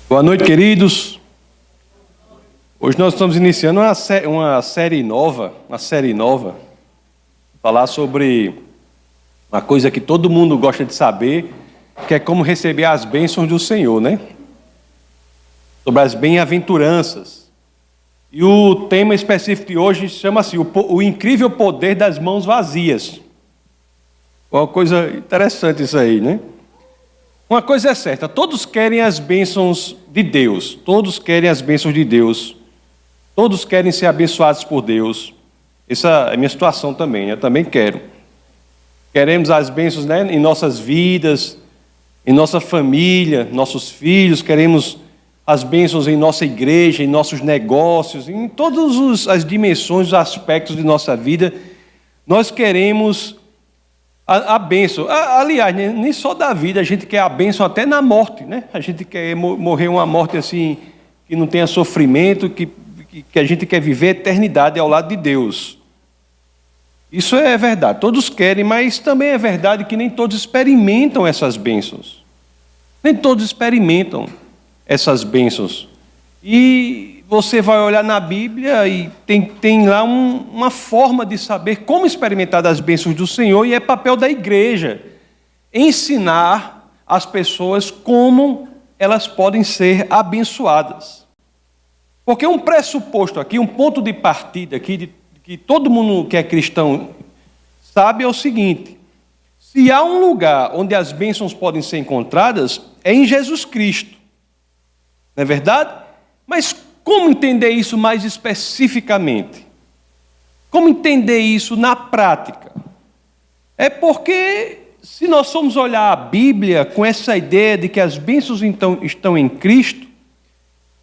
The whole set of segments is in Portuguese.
Boa noite, queridos. Hoje nós estamos iniciando uma série nova, falar sobre uma coisa que todo mundo gosta de saber, que é como receber as bênçãos do Senhor, né? Sobre as bem-aventuranças. E o tema específico de hoje chama-se o incrível poder das mãos vazias. Uma coisa interessante isso aí, né? Uma coisa é certa, todos querem as bênçãos de Deus, todos querem as bênçãos de Deus, todos querem ser abençoados por Deus. Essa é a minha situação também, eu também quero. Queremos as bênçãos, né, em nossas vidas, em nossa família, nossos filhos, queremos as bênçãos em nossa igreja, em nossos negócios, em todas as dimensões, os aspectos de nossa vida, nós queremos a bênção. Aliás, nem só da vida, a gente quer a bênção até na morte, né? A gente quer morrer uma morte assim, que não tenha sofrimento, que a gente quer viver a eternidade ao lado de Deus. Isso é verdade, todos querem, mas também é verdade que nem todos experimentam essas bênçãos. Nem todos experimentam essas bênçãos. E você vai olhar na Bíblia e tem lá uma forma de saber como experimentar das bênçãos do Senhor, e é papel da igreja ensinar as pessoas como elas podem ser abençoadas. Porque um pressuposto aqui, um ponto de partida aqui, que todo mundo que é cristão sabe é o seguinte: se há um lugar onde as bênçãos podem ser encontradas, é em Jesus Cristo. Não é verdade? Mas como entender isso mais especificamente? Como entender isso na prática? É porque, se nós formos olhar a Bíblia com essa ideia de que as bênçãos então estão em Cristo,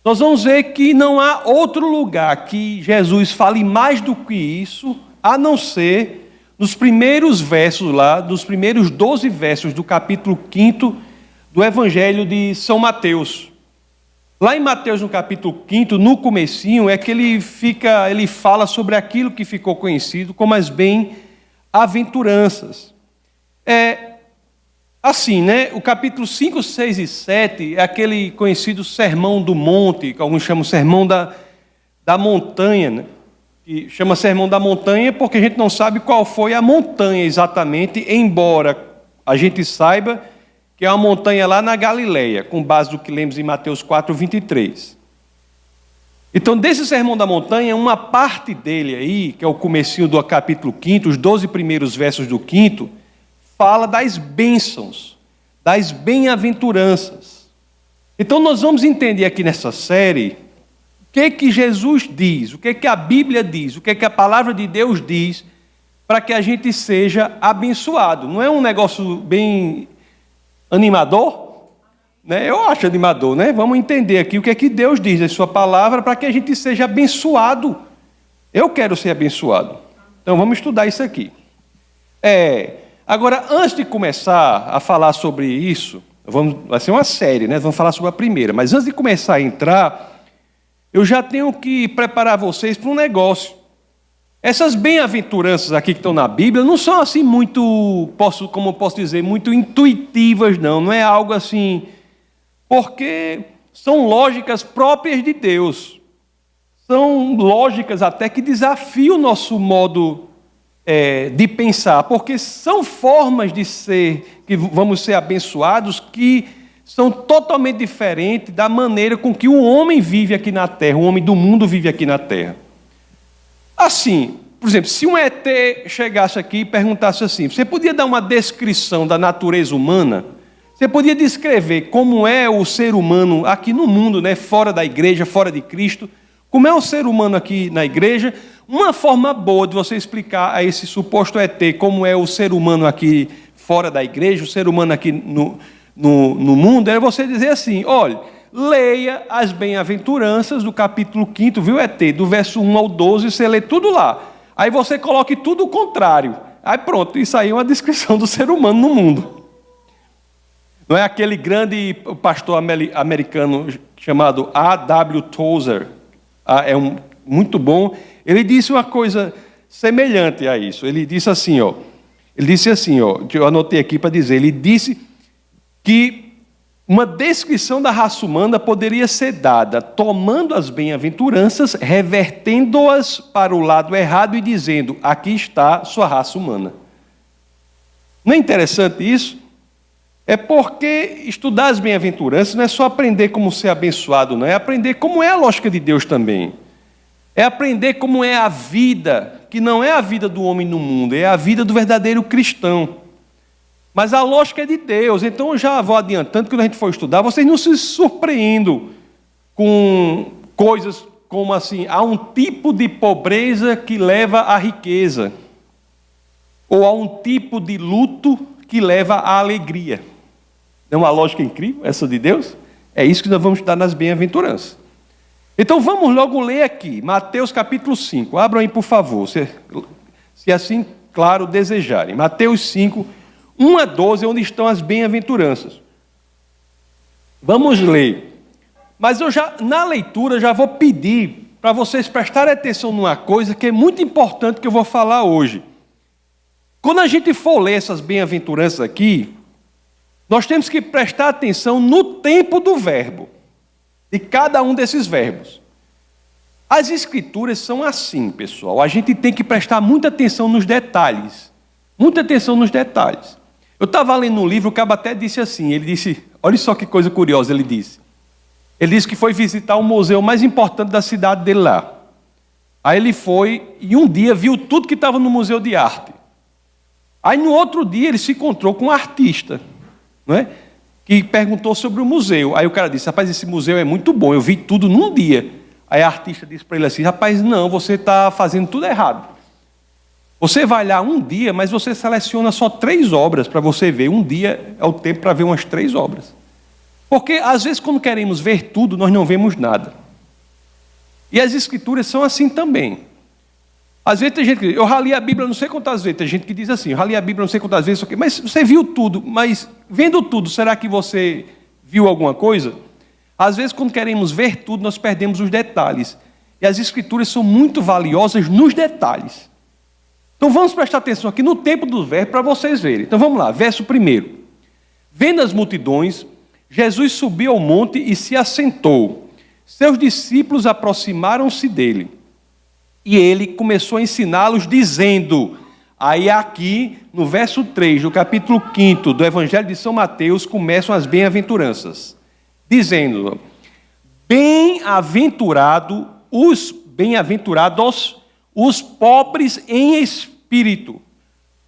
nós vamos ver que não há outro lugar que Jesus fale mais do que isso, a não ser nos primeiros versos lá, dos primeiros 12 versos do capítulo 5 do Evangelho de São Mateus. Lá em Mateus, no capítulo 5, no comecinho, é que ele fala sobre aquilo que ficou conhecido como as bem-aventuranças. Assim, né? O capítulo 5, 6 e 7 é aquele conhecido Sermão do Monte, que alguns chamam Sermão da Montanha, né? Que chama Sermão da Montanha porque a gente não sabe qual foi a montanha exatamente, embora a gente saiba que é uma montanha lá na Galileia, com base no que lemos em Mateus 4, 23. Então, desse Sermão da Montanha, uma parte dele aí, que é o comecinho do capítulo 5, os 12 primeiros versos do 5, fala das bênçãos, das bem-aventuranças. Então, nós vamos entender aqui nessa série o que Jesus diz, o que a Bíblia diz, o que a palavra de Deus diz, para que a gente seja abençoado. Não é um negócio bem animador? Né? Eu acho animador, né? Vamos entender aqui o que Deus diz em sua palavra para que a gente seja abençoado. Eu quero ser abençoado. Então vamos estudar isso aqui. Agora, antes de começar a falar sobre isso, vai ser uma série, né? Vamos falar sobre a primeira, mas antes de começar a entrar, eu já tenho que preparar vocês para um negócio. Essas bem-aventuranças aqui que estão na Bíblia não são assim muito, como eu posso dizer, muito intuitivas, não é algo assim, porque são lógicas próprias de Deus. São lógicas até que desafiam o nosso modo de pensar, porque são formas de ser, que vamos ser abençoados, que são totalmente diferentes da maneira com que o homem vive aqui na Terra, o homem do mundo vive aqui na Terra. Assim, por exemplo, se um ET chegasse aqui e perguntasse assim, você podia dar uma descrição da natureza humana? Você podia descrever como é o ser humano aqui no mundo, né, fora da igreja, fora de Cristo? Como é o ser humano aqui na igreja? Uma forma boa de você explicar a esse suposto ET como é o ser humano aqui fora da igreja, o ser humano aqui no mundo, é você dizer assim, olha, leia as bem-aventuranças do capítulo 5, viu, ET? Do verso 1 ao 12, você lê tudo lá. Aí você coloque tudo o contrário. Aí pronto, isso aí é uma descrição do ser humano no mundo. Não é aquele grande pastor americano chamado A.W. Tozer, muito bom, ele disse uma coisa semelhante a isso. Ele disse assim, eu anotei aqui para dizer, ele disse que uma descrição da raça humana poderia ser dada tomando as bem-aventuranças, revertendo-as para o lado errado e dizendo: aqui está sua raça humana. Não é interessante isso? É porque estudar as bem-aventuranças não é só aprender como ser abençoado, não é aprender como é a lógica de Deus também. É aprender como é a vida, que não é a vida do homem no mundo, é a vida do verdadeiro cristão. Mas a lógica é de Deus. Então eu já vou adiantando que quando a gente for estudar, vocês não se surpreendam com coisas como assim, há um tipo de pobreza que leva à riqueza, ou há um tipo de luto que leva à alegria. Não é uma lógica incrível essa de Deus? É isso que nós vamos estudar nas bem-aventuranças. Então vamos logo ler aqui, Mateus capítulo 5. Abram aí, por favor, se assim, claro, desejarem. Mateus 5, 1 a 12, onde estão as bem-aventuranças. Vamos ler. Mas na leitura, já vou pedir para vocês prestarem atenção numa coisa que é muito importante que eu vou falar hoje. Quando a gente for ler essas bem-aventuranças aqui, nós temos que prestar atenção no tempo do verbo, de cada um desses verbos. As escrituras são assim, pessoal. A gente tem que prestar muita atenção nos detalhes. Muita atenção nos detalhes. Eu estava lendo um livro, o cabo até disse assim, ele disse, olha só que coisa curiosa ele disse. Ele disse que foi visitar o museu mais importante da cidade dele lá. Aí ele foi e um dia viu tudo que estava no museu de arte. Aí no outro dia ele se encontrou com um artista, não é? Que perguntou sobre o museu. Aí o cara disse, rapaz, esse museu é muito bom, eu vi tudo num dia. Aí a artista disse para ele assim, rapaz, não, você está fazendo tudo errado. Você vai lá um dia, mas você seleciona só 3 obras para você ver. Um dia é o tempo para ver umas 3 obras. Porque às vezes quando queremos ver tudo, nós não vemos nada. E as escrituras são assim também. Às vezes tem gente que diz, eu rali a Bíblia não sei quantas vezes. Tem gente que diz assim, eu rali a Bíblia não sei quantas vezes. Mas você viu tudo, mas vendo tudo, será que você viu alguma coisa? Às vezes quando queremos ver tudo, nós perdemos os detalhes. E as escrituras são muito valiosas nos detalhes. Então vamos prestar atenção aqui no tempo do verbo para vocês verem. Então vamos lá, verso 1. Vendo as multidões, Jesus subiu ao monte e se assentou. Seus discípulos aproximaram-se dele. E ele começou a ensiná-los dizendo, aí aqui no verso 3 do capítulo 5 do Evangelho de São Mateus, começam as bem-aventuranças. Dizendo, bem-aventurados os pobres em espírito,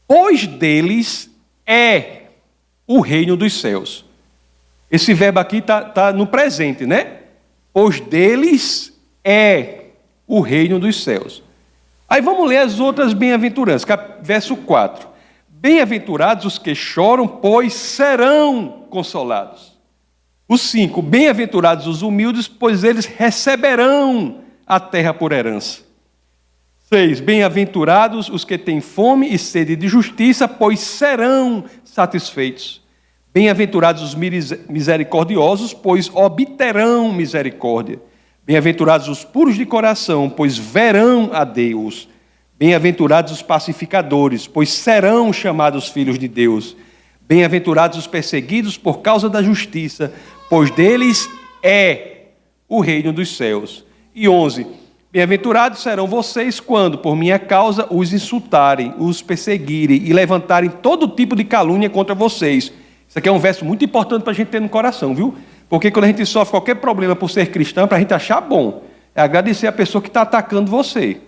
pois deles é o reino dos céus. Esse verbo aqui está no presente, né? Pois deles é o reino dos céus. Aí vamos ler as outras bem-aventuranças, verso 4. Bem-aventurados os que choram, pois serão consolados. O 5, bem-aventurados os humildes, pois eles receberão a terra por herança. 6, bem-aventurados os que têm fome e sede de justiça, pois serão satisfeitos. Bem-aventurados os misericordiosos, pois obterão misericórdia. Bem-aventurados os puros de coração, pois verão a Deus. Bem-aventurados os pacificadores, pois serão chamados filhos de Deus. Bem-aventurados os perseguidos por causa da justiça, pois deles é o reino dos céus. E 11, bem-aventurados serão vocês quando, por minha causa, os insultarem, os perseguirem e levantarem todo tipo de calúnia contra vocês. Isso aqui é um verso muito importante para a gente ter no coração, viu? Porque quando a gente sofre qualquer problema por ser cristão, para a gente achar bom, é agradecer a pessoa que está atacando você.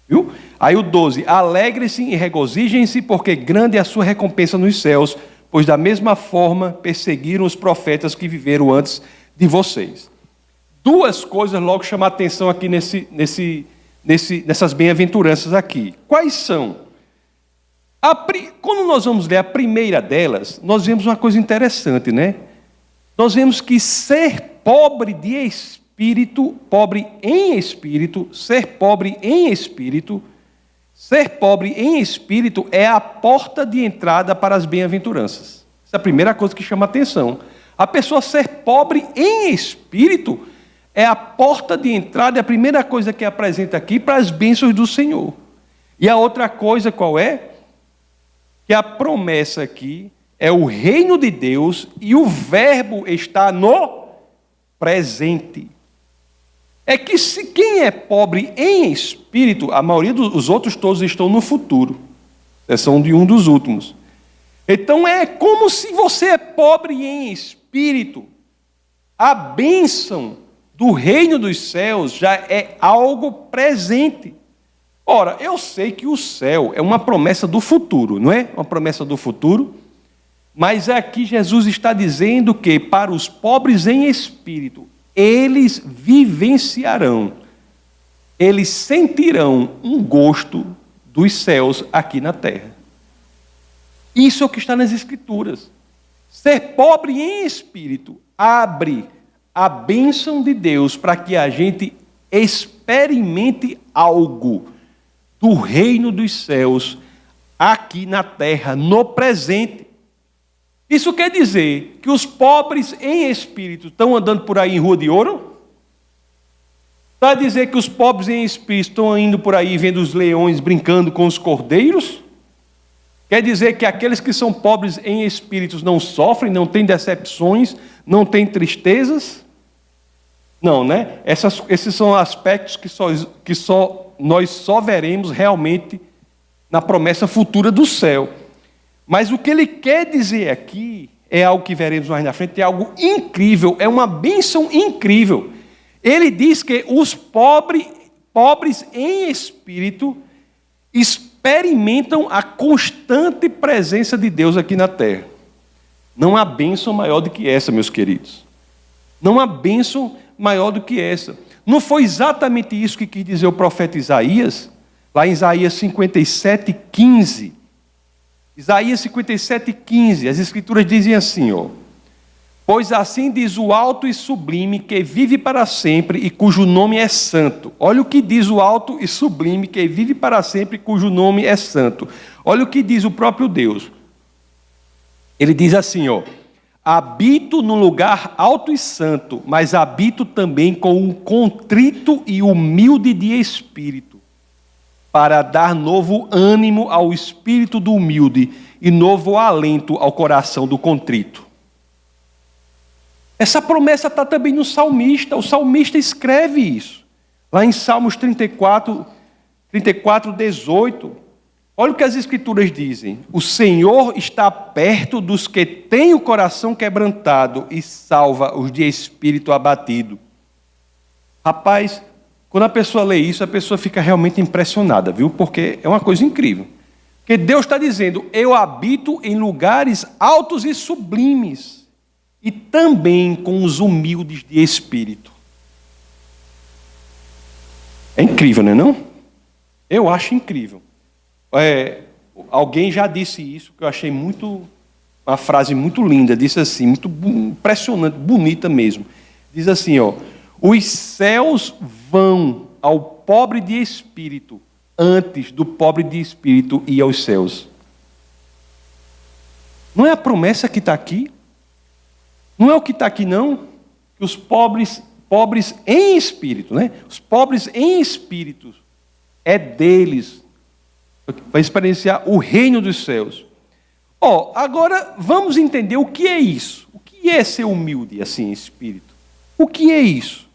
Viu? Aí o 12, alegrem-se e regozijem-se, porque grande é a sua recompensa nos céus, pois da mesma forma perseguiram os profetas que viveram antes de vocês. 2 coisas logo chamam a atenção aqui nessas bem-aventuranças aqui. Quais são? Quando nós vamos ler a primeira delas, nós vemos uma coisa interessante, né? Nós vemos que ser pobre de espírito, pobre em espírito, ser pobre em espírito é a porta de entrada para as bem-aventuranças. Essa é a primeira coisa que chama a atenção. A pessoa ser pobre em espírito é a porta de entrada, é a primeira coisa que apresenta aqui para as bênçãos do Senhor. E a outra coisa qual é? Que a promessa aqui é o reino de Deus e o verbo está no presente. É que se quem é pobre em espírito, a maioria dos outros todos estão no futuro, exceção de um dos últimos. Então é como se você é pobre em espírito. A bênção do reino dos céus já é algo presente. Ora, eu sei que o céu é uma promessa do futuro, não é? Uma promessa do futuro. Mas aqui Jesus está dizendo que para os pobres em espírito, eles vivenciarão, eles sentirão um gosto dos céus aqui na terra. Isso é o que está nas Escrituras. Ser pobre em espírito abre a bênção de Deus para que a gente experimente algo do reino dos céus aqui na terra, no presente. Isso quer dizer que os pobres em espírito estão andando por aí em rua de ouro? Está a dizer que os pobres em espírito estão indo por aí vendo os leões brincando com os cordeiros? Quer dizer que aqueles que são pobres em espíritos não sofrem, não têm decepções, não têm tristezas? Não, né? Esses são aspectos que nós só veremos realmente na promessa futura do céu. Mas o que ele quer dizer aqui é algo que veremos mais na frente, é algo incrível, é uma bênção incrível. Ele diz que os pobres em espírito experimentam a constante presença de Deus aqui na terra. Não há bênção maior do que essa, meus queridos. Não há bênção maior do que essa. Não foi exatamente isso que quis dizer o profeta Isaías? Lá em Isaías 57, 15. Isaías 57, 15. As Escrituras dizem assim, ó. Pois assim diz o alto e sublime, que vive para sempre e cujo nome é santo. Olha o que diz o alto e sublime, que vive para sempre e cujo nome é santo. Olha o que diz o próprio Deus. Ele diz assim, ó. Habito no lugar alto e santo, mas habito também com um contrito e humilde de espírito, para dar novo ânimo ao espírito do humilde e novo alento ao coração do contrito. Essa promessa está também no salmista. O salmista escreve isso. Lá em Salmos 34, 18. Olha o que as Escrituras dizem. O Senhor está perto dos que têm o coração quebrantado e salva os de espírito abatido. Rapaz, quando a pessoa lê isso, a pessoa fica realmente impressionada, viu? Porque é uma coisa incrível. Porque Deus está dizendo, eu habito em lugares altos e sublimes, e também com os humildes de espírito. É incrível, não é não? Eu acho incrível. Alguém já disse isso, que eu achei uma frase muito linda, disse assim, muito impressionante, bonita mesmo. Diz assim, ó, os céus vão ao pobre de espírito, antes do pobre de espírito ir aos céus. Não é a promessa que está aqui? Não é o que está aqui, não? Que os pobres em espírito, né? Os pobres em espírito, é deles, vai experienciar o reino dos céus. Agora vamos entender o que é isso. O que é ser humilde, assim, em espírito? O que é isso?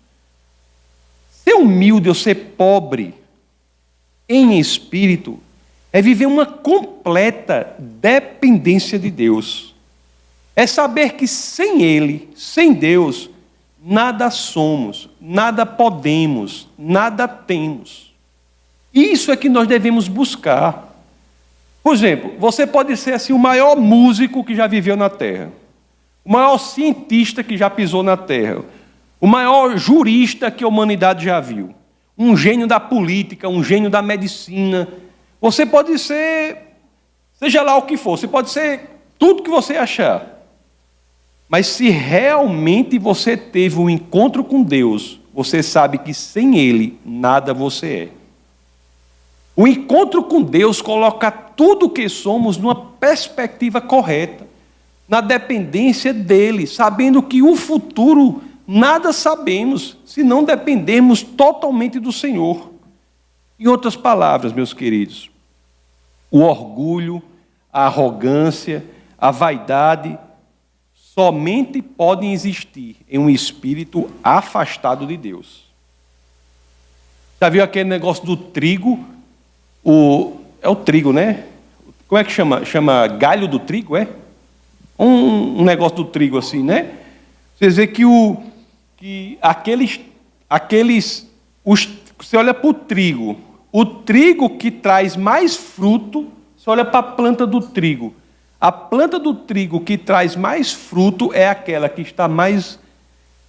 Ser humilde ou ser pobre em espírito é viver uma completa dependência de Deus. É saber que sem Ele, sem Deus, nada somos, nada podemos, nada temos. Isso é que nós devemos buscar. Por exemplo, você pode ser assim, o maior músico que já viveu na Terra, o maior cientista que já pisou na Terra, o maior jurista que a humanidade já viu, um gênio da política, um gênio da medicina. Você pode ser, seja lá o que for, você pode ser tudo que você achar. Mas se realmente você teve um encontro com Deus, você sabe que sem Ele, nada você é. O encontro com Deus coloca tudo o que somos numa perspectiva correta, na dependência dEle, sabendo que o futuro nada sabemos, se não dependermos totalmente do Senhor. Em outras palavras, meus queridos, o orgulho, a arrogância, a vaidade, somente podem existir em um espírito afastado de Deus. Já viu aquele negócio do trigo? É o trigo, né? Como é que chama? Chama galho do trigo, é? Um negócio do trigo assim, né? Você vê que você olha para o trigo que traz mais fruto, você olha para a planta do trigo. A planta do trigo que traz mais fruto é aquela que está mais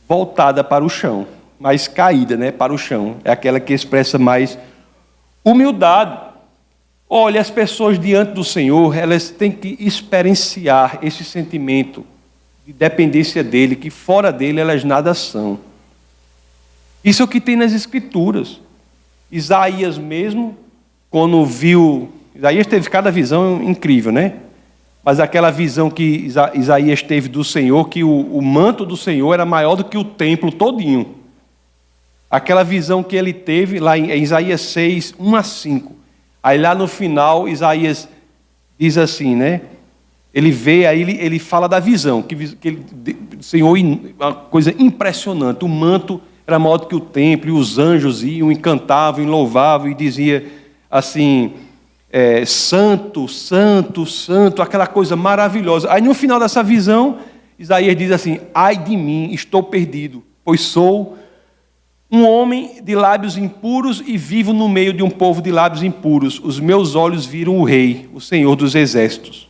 voltada para o chão, mais caída, né, para o chão. É aquela que expressa mais humildade. Olha, as pessoas diante do Senhor, elas têm que experienciar esse sentimento de dependência dEle, que fora dEle elas nada são. Isso é o que tem nas Escrituras. Isaías mesmo, quando viu... Isaías teve cada visão incrível, né? Mas aquela visão que Isaías teve do Senhor, que o manto do Senhor era maior do que o templo todinho. Aquela visão que ele teve lá em Isaías 6, 1-5. Aí lá no final, Isaías diz assim, né? Ele vê, aí ele fala da visão, que o Senhor, uma coisa impressionante, o manto era maior do que o templo, e os anjos iam e cantavam, e louvavam, e dizia assim... santo, santo, santo, aquela coisa maravilhosa. Aí no final dessa visão, Isaías diz assim: ai de mim, estou perdido, pois sou um homem de lábios impuros e vivo no meio de um povo de lábios impuros. Os meus olhos viram o Rei, o Senhor dos Exércitos.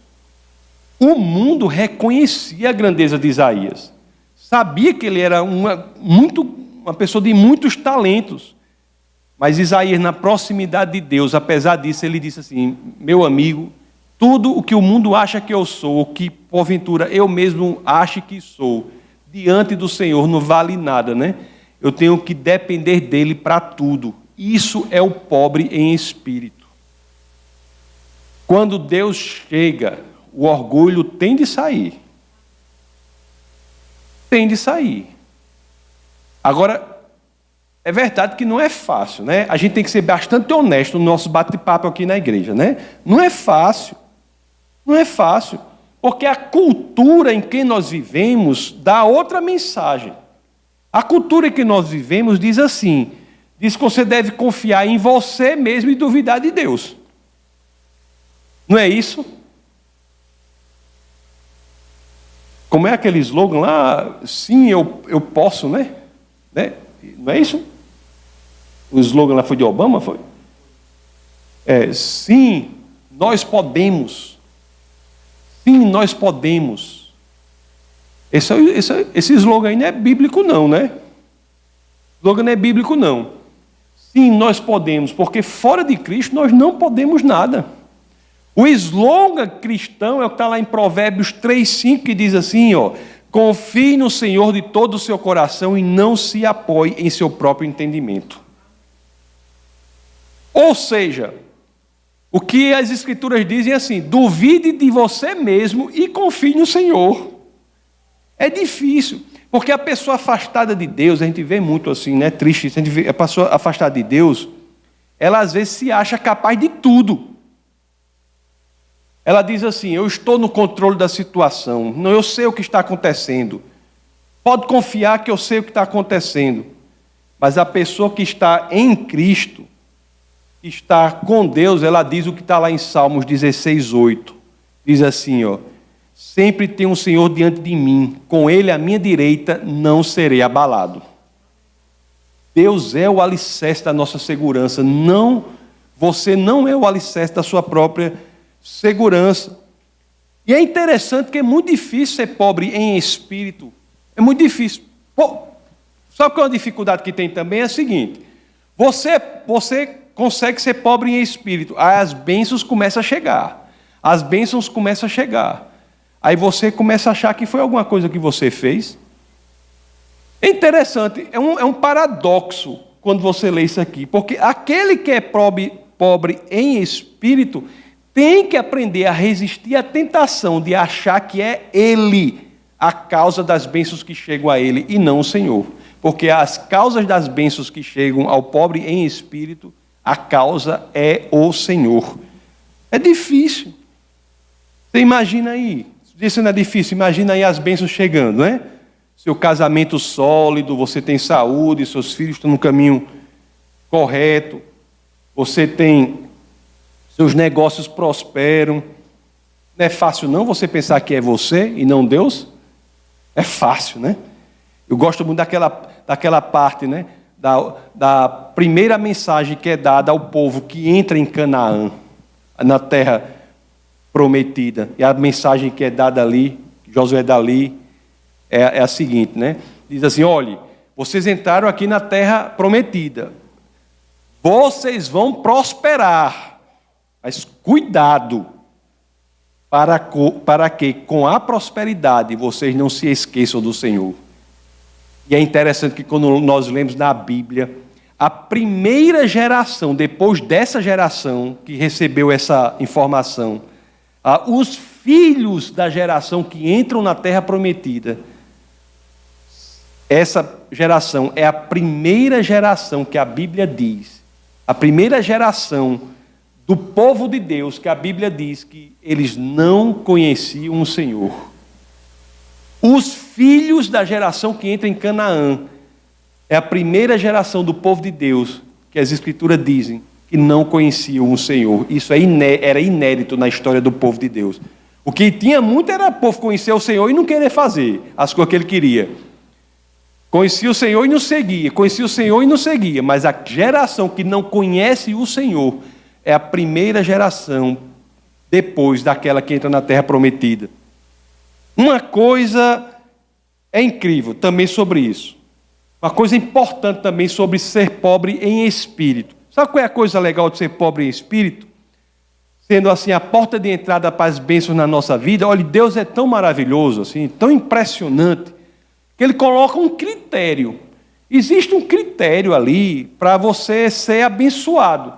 O mundo reconhecia a grandeza de Isaías, sabia que ele era uma pessoa de muitos talentos. Mas Isaías, na proximidade de Deus, apesar disso, ele disse assim: meu amigo, tudo o que o mundo acha que eu sou, o que porventura eu mesmo acho que sou, diante do Senhor não vale nada, né? Eu tenho que depender dele para tudo. Isso é o pobre em espírito. Quando Deus chega, o orgulho tem de sair. Tem de sair. Agora, é verdade que não é fácil, né? A gente tem que ser bastante honesto no nosso bate-papo aqui na igreja, né? Não é fácil. Não é fácil. Porque a cultura em que nós vivemos dá outra mensagem. A cultura em que nós vivemos diz assim, diz que você deve confiar em você mesmo e duvidar de Deus. Não é isso? Como é aquele slogan lá? Sim, eu posso, né? Não é isso? O slogan lá foi de Obama, foi? Sim, nós podemos. Sim, nós podemos. Esse slogan aí não é bíblico não, né? O slogan não é bíblico não. Sim, nós podemos, porque fora de Cristo nós não podemos nada. O slogan cristão é o que está lá em Provérbios 3:5, que diz assim, ó: confie no Senhor de todo o seu coração e não se apoie em seu próprio entendimento. Ou seja, o que as Escrituras dizem é assim: duvide de você mesmo e confie no Senhor. É difícil, porque a pessoa afastada de Deus, a gente vê muito assim, né? Triste, a gente vê a pessoa afastada de Deus, ela às vezes se acha capaz de tudo. Ela diz assim: eu estou no controle da situação, não, eu sei o que está acontecendo. Pode confiar que eu sei o que está acontecendo. Mas a pessoa que está em Cristo, que está com Deus, ela diz o que está lá em Salmos 16:8. Diz assim, ó: sempre tem um Senhor diante de mim, com Ele à minha direita não serei abalado. Deus é o alicerce da nossa segurança. Não, você não é o alicerce da sua própria segurança. E é interessante que é muito difícil ser pobre em espírito. É muito difícil. Sabe qual é a dificuldade que tem também? É a seguinte: você consegue ser pobre em espírito, aí as bênçãos começam a chegar. As bênçãos começam a chegar. Aí você começa a achar que foi alguma coisa que você fez. É interessante, é um paradoxo quando você lê isso aqui, porque aquele que é pobre em espírito tem que aprender a resistir à tentação de achar que é ele a causa das bênçãos que chegam a ele e não o Senhor. Porque as causas das bênçãos que chegam ao pobre em espírito, a causa é o Senhor. É difícil. Você imagina aí, isso não é difícil, imagina aí as bênçãos chegando, né? Seu casamento sólido, você tem saúde, seus filhos estão no caminho correto, você tem, seus negócios prosperam. Não é fácil não você pensar que é você e não Deus? É fácil, né? Eu gosto muito daquela parte, né? Da primeira mensagem que é dada ao povo que entra em Canaã, na terra prometida. E a mensagem que é dada ali, Josué dá ali, é a seguinte, né? Diz assim: olhe, vocês entraram aqui na terra prometida. Vocês vão prosperar. Mas cuidado, para que com a prosperidade vocês não se esqueçam do Senhor. E é interessante que quando nós lemos na Bíblia, a primeira geração, depois dessa geração que recebeu essa informação, os filhos da geração que entram na terra prometida, essa geração é a primeira geração que a Bíblia diz, a primeira geração do povo de Deus que a Bíblia diz que eles não conheciam o Senhor. Os filhos da geração que entra em Canaã é a primeira geração do povo de Deus que as Escrituras dizem que não conheciam o Senhor. Isso era inédito na história do povo de Deus. O que tinha muito era o povo conhecer o Senhor e não querer fazer as coisas que ele queria. Conhecia o Senhor e não seguia, conhecia o Senhor e não seguia, mas a geração que não conhece o Senhor é a primeira geração depois daquela que entra na terra prometida. Uma coisa é incrível também sobre isso, uma coisa importante também sobre ser pobre em espírito. Sabe qual é a coisa legal de ser pobre em espírito? Sendo assim a porta de entrada para as bênçãos na nossa vida. Olha, Deus é tão maravilhoso, assim, tão impressionante, que Ele coloca um critério. Existe um critério ali para você ser abençoado.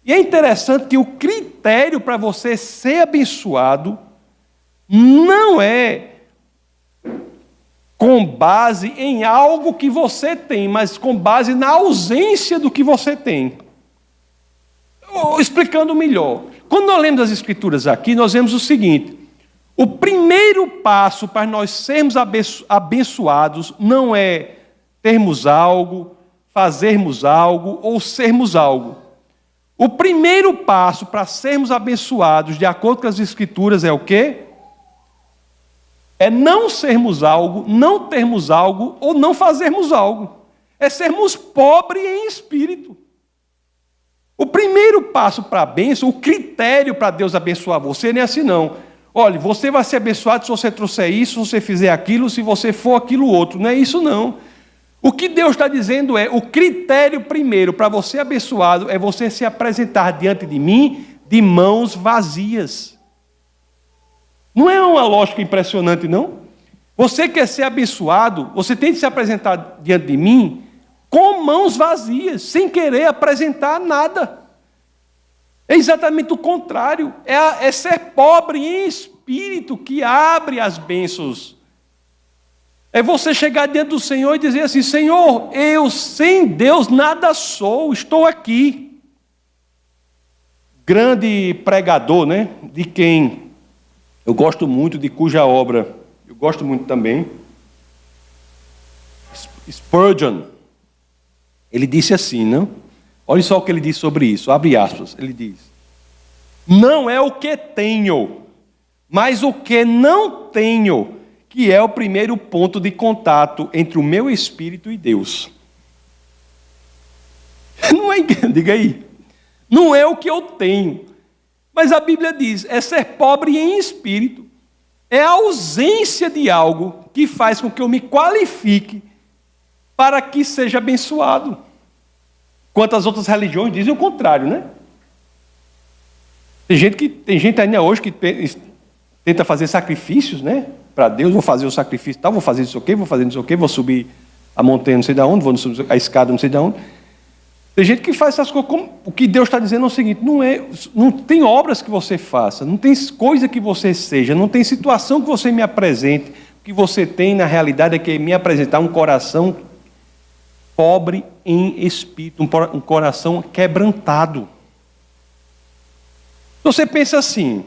E é interessante que o critério para você ser abençoado não é com base em algo que você tem, mas com base na ausência do que você tem. Explicando melhor. Quando nós lemos as Escrituras aqui, nós vemos o seguinte: o primeiro passo para nós sermos abençoados não é termos algo, fazermos algo ou sermos algo. O primeiro passo para sermos abençoados, de acordo com as Escrituras, é o quê? É não sermos algo, não termos algo ou não fazermos algo. É sermos pobres em espírito. O primeiro passo para a bênção, o critério para Deus abençoar você, não é assim não. Olha, você vai ser abençoado se você trouxer isso, se você fizer aquilo, se você for aquilo outro. Não é isso não. O que Deus está dizendo é, o critério primeiro para você abençoado é você se apresentar diante de mim de mãos vazias. Não é uma lógica impressionante, não? Você quer ser abençoado, você tem que se apresentar diante de mim com mãos vazias, sem querer apresentar nada. É exatamente o contrário. É ser pobre em espírito que abre as bênçãos. É você chegar diante do Senhor e dizer assim: Senhor, eu sem Deus nada sou, estou aqui. Grande pregador, né? De quem eu gosto muito, de cuja obra eu gosto muito também, Spurgeon. Ele disse assim, não? Olha só o que ele diz sobre isso, abre aspas. Ele diz: não é o que tenho, mas o que não tenho, que é o primeiro ponto de contato entre o meu espírito e Deus. Não é, diga aí. Não é o que eu tenho. Mas a Bíblia diz, é ser pobre em espírito. É a ausência de algo que faz com que eu me qualifique para que seja abençoado. Quantas outras religiões dizem o contrário, né? Tem gente ainda hoje que tenta fazer sacrifícios, né? Para Deus, vou fazer o sacrifício tal, vou fazer isso aqui, vou fazer isso aqui, vou subir a montanha não sei de onde, vou subir a escada não sei de onde. Tem gente que faz essas coisas, o que Deus está dizendo é o seguinte: não tem obras que você faça, não tem coisa que você seja, não tem situação que você me apresente. O que você tem na realidade é que me apresentar um coração pobre em espírito, um coração quebrantado. Você pensa assim: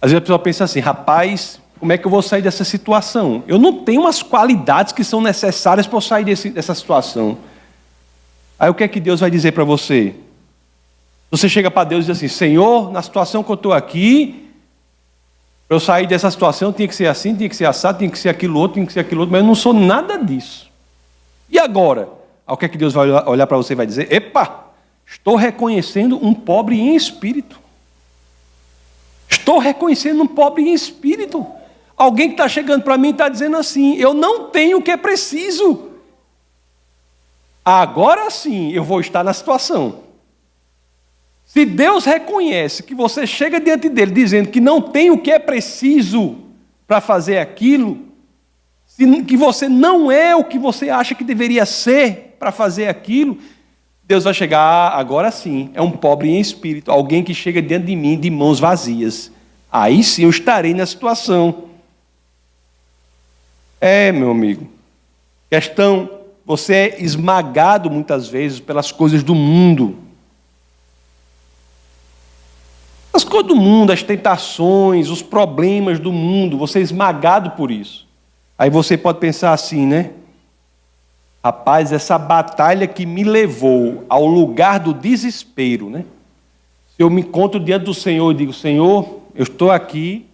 Às vezes a pessoa pensa assim, rapaz, como é que eu vou sair dessa situação? Eu não tenho as qualidades que são necessárias para eu sair dessa situação. Aí o que é que Deus vai dizer para você? Você chega para Deus e diz assim, Senhor, na situação que eu estou aqui, para eu sair dessa situação tinha que ser assim, tinha que ser assado, tinha que ser aquilo outro, tinha que ser aquilo outro, mas eu não sou nada disso. E agora? Aí o que é que Deus vai olhar para você e vai dizer? Epa, estou reconhecendo um pobre em espírito. Estou reconhecendo um pobre em espírito. Alguém que está chegando para mim e está dizendo assim, eu não tenho o que é preciso. Agora sim eu vou estar na situação. Se Deus reconhece que você chega diante dele dizendo que não tem o que é preciso para fazer aquilo, que você não é o que você acha que deveria ser para fazer aquilo, Deus vai chegar, agora sim, é um pobre em espírito, alguém que chega diante de mim de mãos vazias. Aí sim eu estarei na situação. Meu amigo, você é esmagado muitas vezes pelas coisas do mundo. As coisas do mundo, as tentações, os problemas do mundo, você é esmagado por isso. Aí você pode pensar assim, né? Rapaz, essa batalha que me levou ao lugar do desespero, né? Se eu me encontro diante do Senhor e digo, Senhor, eu estou aqui,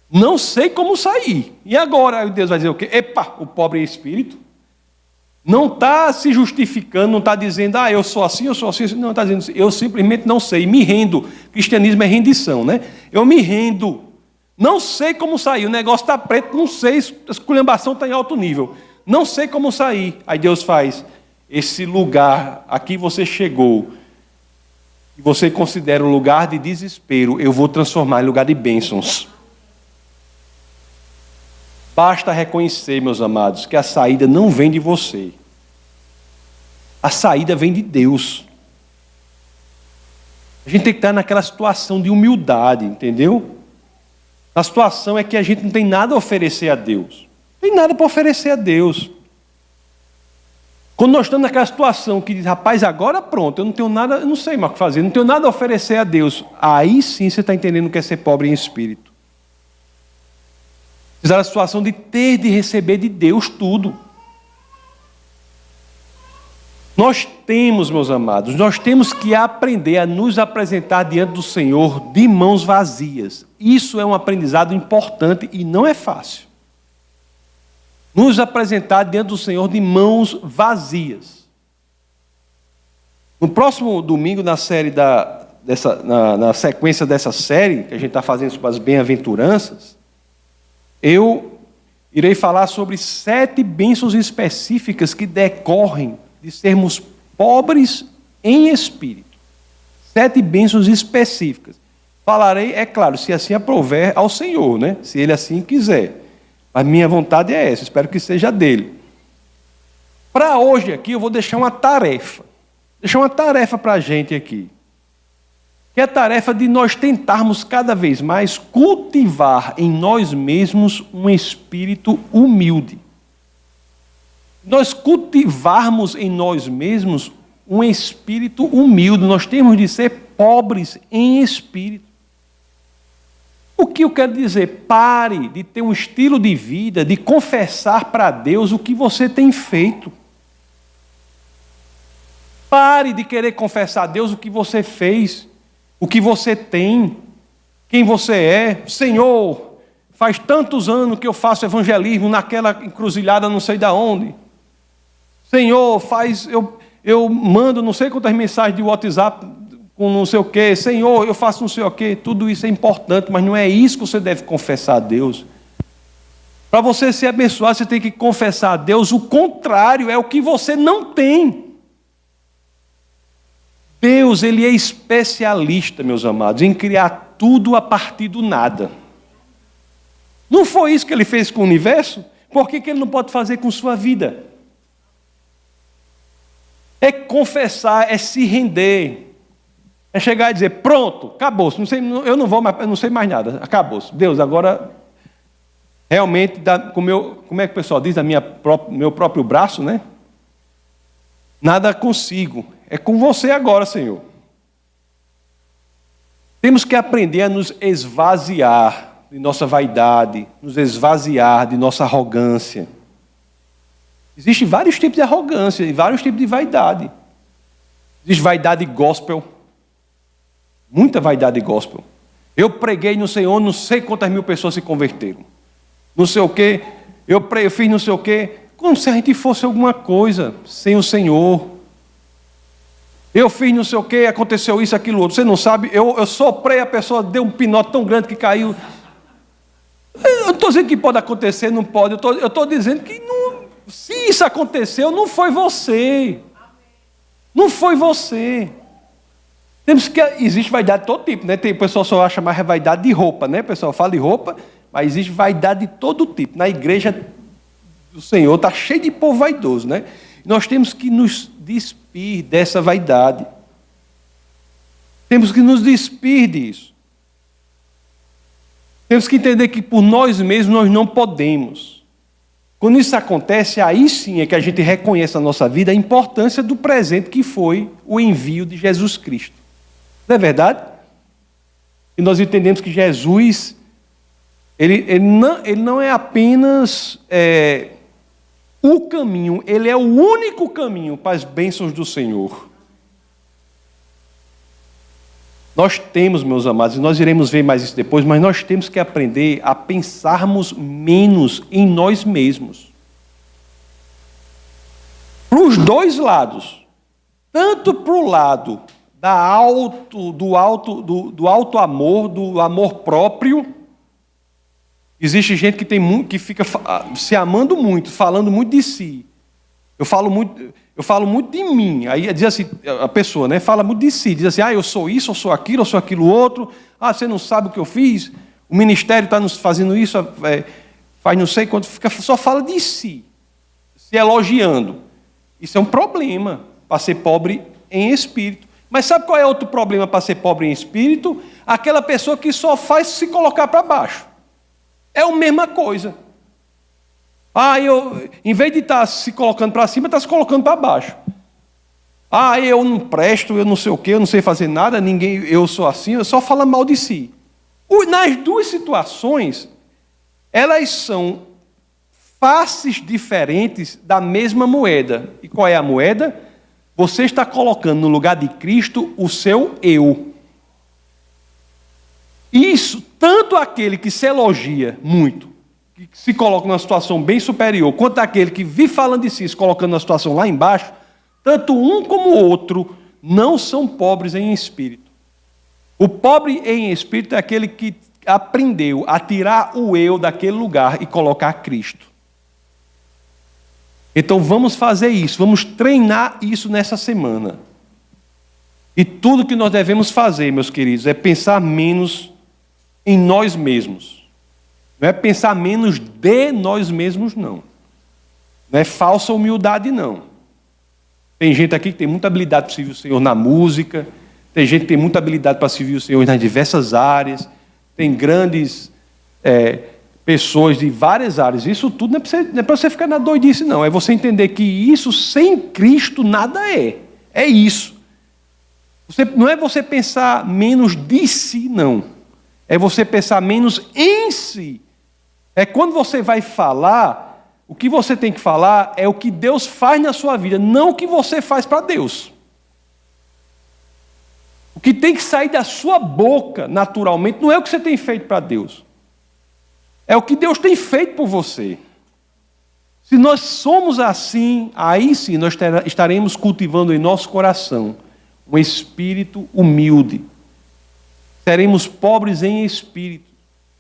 não sei como sair. E agora? Aí Deus vai dizer o quê? Epa, o pobre espírito. Não está se justificando, não está dizendo, eu sou assim. Não, está dizendo, eu simplesmente não sei, me rendo. Cristianismo é rendição, né? Eu me rendo. Não sei como sair, o negócio está preto, não sei, a esculhambação está em alto nível. Não sei como sair. Aí Deus faz, esse lugar, aqui você chegou, e você considera um lugar de desespero, eu vou transformar em lugar de bênçãos. Basta reconhecer, meus amados, que a saída não vem de você. A saída vem de Deus. A gente tem que estar naquela situação de humildade, entendeu? A situação é que a gente não tem nada a oferecer a Deus. Não tem nada para oferecer a Deus. Quando nós estamos naquela situação que diz, rapaz, agora pronto, eu não tenho nada, eu não sei mais o que fazer, não tenho nada a oferecer a Deus. Aí sim você está entendendo o que é ser pobre em espírito. Fizeram a situação de ter de receber de Deus tudo. Nós temos, meus amados, nós temos que aprender a nos apresentar diante do Senhor de mãos vazias. Isso é um aprendizado importante e não é fácil. Nos apresentar diante do Senhor de mãos vazias. No próximo domingo, na sequência dessa série, que a gente está fazendo sobre as bem-aventuranças, eu irei falar sobre 7 bênçãos específicas que decorrem de sermos pobres em espírito. 7 bênçãos específicas. Falarei, é claro, se assim aprouver ao Senhor, né? Se Ele assim quiser. A minha vontade é essa, espero que seja dele. Para hoje aqui, eu vou deixar uma tarefa. Deixar uma tarefa para a gente aqui. Que é a tarefa de nós tentarmos cada vez mais cultivar em nós mesmos um espírito humilde. Nós cultivarmos em nós mesmos um espírito humilde. Nós temos de ser pobres em espírito. O que eu quero dizer? Pare de ter um estilo de vida, de confessar para Deus o que você tem feito. Pare de querer confessar a Deus o que você fez, o que você tem, quem você é. Senhor, faz tantos anos que eu faço evangelismo naquela encruzilhada não sei de onde. Senhor, eu mando não sei quantas mensagens de WhatsApp com não sei o quê. Senhor, eu faço não sei o quê. Tudo isso é importante, mas não é isso que você deve confessar a Deus. Para você ser abençoado, você tem que confessar a Deus o contrário, é o que você não tem. Deus, Ele é especialista, meus amados, em criar tudo a partir do nada. Não foi isso que Ele fez com o universo? Por que Ele não pode fazer com sua vida? É confessar, é se render. É chegar e dizer, pronto, acabou-se, eu não sei mais nada, acabou-se. Deus, agora, realmente, como é que o pessoal diz, meu próprio braço, né? Nada consigo. É com você agora, Senhor. Temos que aprender a nos esvaziar de nossa vaidade, nos esvaziar de nossa arrogância. Existem vários tipos de arrogância e vários tipos de vaidade. Existe vaidade gospel, muita vaidade gospel. Eu preguei no Senhor, não sei quantas mil pessoas se converteram. Não sei o quê, eu fiz não sei o quê, como se a gente fosse alguma coisa sem o Senhor. Eu fiz não sei o quê, aconteceu isso, aquilo, outro. Você não sabe, eu soprei, a pessoa deu um pinote tão grande que caiu. Eu não estou dizendo que pode acontecer, não pode. Eu estou dizendo que não, se isso aconteceu, não foi você. Não foi você. Existe vaidade de todo tipo, né? O pessoal só acha mais vaidade de roupa, né? O pessoal fala de roupa, mas existe vaidade de todo tipo. Na igreja do Senhor está cheio de povo vaidoso, né? Nós temos que nos despir dessa vaidade. Temos que nos despir disso. Temos que entender que por nós mesmos nós não podemos. Quando isso acontece, aí sim é que a gente reconhece na nossa vida a importância do presente que foi o envio de Jesus Cristo. Não é verdade? E nós entendemos que Jesus, ele não é apenas o caminho, ele é o único caminho para as bênçãos do Senhor. Nós temos, meus amados, e nós iremos ver mais isso depois, mas nós temos que aprender a pensarmos menos em nós mesmos. Para os dois lados. Tanto para o lado do alto amor, do amor próprio. Existe gente que fica se amando muito, falando muito de si. Eu falo muito de mim. Aí diz assim, a pessoa, né, fala muito de si. Diz assim, eu sou isso, eu sou aquilo outro. Você não sabe o que eu fiz? O ministério está nos fazendo isso, faz não sei quanto. Só fala de si, se elogiando. Isso é um problema para ser pobre em espírito. Mas sabe qual é outro problema para ser pobre em espírito? Aquela pessoa que só faz se colocar para baixo. É a mesma coisa. Em vez de estar se colocando para cima, está se colocando para baixo. Eu não presto, eu não sei o quê, eu não sei fazer nada, eu sou assim, eu só falo mal de si. Nas duas situações, elas são faces diferentes da mesma moeda. E qual é a moeda? Você está colocando no lugar de Cristo o seu eu. Isso, tanto aquele que se elogia muito, que se coloca numa situação bem superior, quanto aquele que vive falando de si, se colocando numa situação lá embaixo, tanto um como o outro não são pobres em espírito. O pobre em espírito é aquele que aprendeu a tirar o eu daquele lugar e colocar Cristo. Então vamos fazer isso, vamos treinar isso nessa semana. E tudo que nós devemos fazer, meus queridos, é pensar menos em nós mesmos. Não é pensar menos de nós mesmos, não. Não é falsa humildade, não. Tem gente aqui que tem muita habilidade para servir o Senhor na música, tem gente que tem muita habilidade para servir o Senhor nas diversas áreas, tem grandes pessoas de várias áreas. Isso tudo não é para você ficar na doidice, não. É você entender que isso sem Cristo nada é. É isso. Não é você pensar menos de si, não. É você pensar menos em si. É quando você vai falar, o que você tem que falar é o que Deus faz na sua vida, não o que você faz para Deus. O que tem que sair da sua boca, naturalmente, não é o que você tem feito para Deus. É o que Deus tem feito por você. Se nós somos assim, aí sim nós estaremos cultivando em nosso coração um espírito humilde. Seremos pobres em espírito.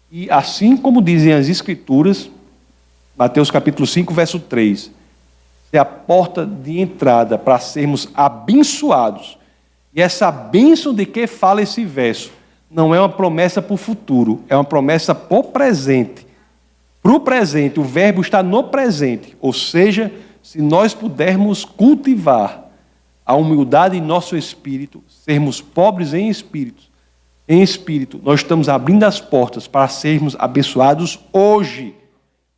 E assim como dizem as Escrituras, Mateus capítulo 5, verso 3, é a porta de entrada para sermos abençoados. E essa bênção de que fala esse verso não é uma promessa para o futuro, é uma promessa para o presente. Para o presente, o verbo está no presente. Ou seja, se nós pudermos cultivar a humildade em nosso espírito, sermos pobres em espírito, nós estamos abrindo as portas para sermos abençoados hoje,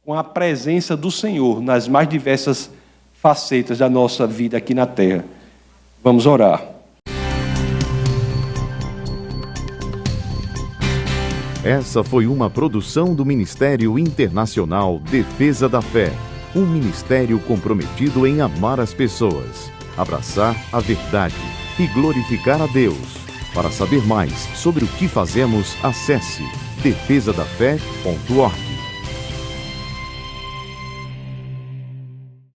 com a presença do Senhor nas mais diversas facetas da nossa vida aqui na terra. Vamos orar. Essa foi uma produção do Ministério Internacional Defesa da Fé, um ministério comprometido em amar as pessoas, abraçar a verdade e glorificar a Deus. Para saber mais sobre o que fazemos, acesse defesadafé.org.